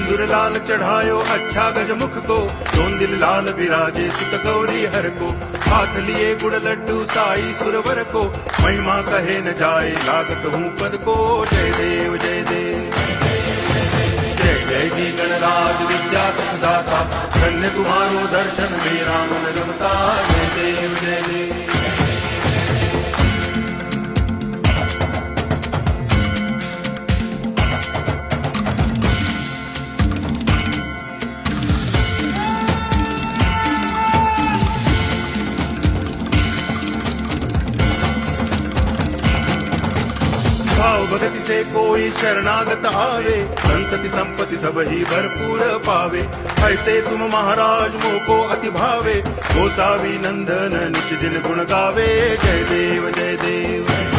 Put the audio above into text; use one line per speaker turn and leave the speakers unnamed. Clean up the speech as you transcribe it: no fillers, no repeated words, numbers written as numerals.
सिंदूर लाल चढ़ायो अच्छा गजमुख को, दोन दिल लाल विराजे सुत गौरी हर को। हाथ लिए गुड़ लड्डू साई सुरवर को, महिमा कहे न जाए लागत हूँ पद को। जय देव जय देव जय जय जी गणराज विद्या सुखदाता, धन्य तुम्हारो दर्शन मेरा मन रमता। जय देव जय देव भाव भगति से कोई शरणागत आवे, संतति संपत्ति सब ही भरपूर पावे। ऐसे तुम महाराज मोको अति भावे, गोसावी नंदन निच दिन गुण गावे। जय देव जय देव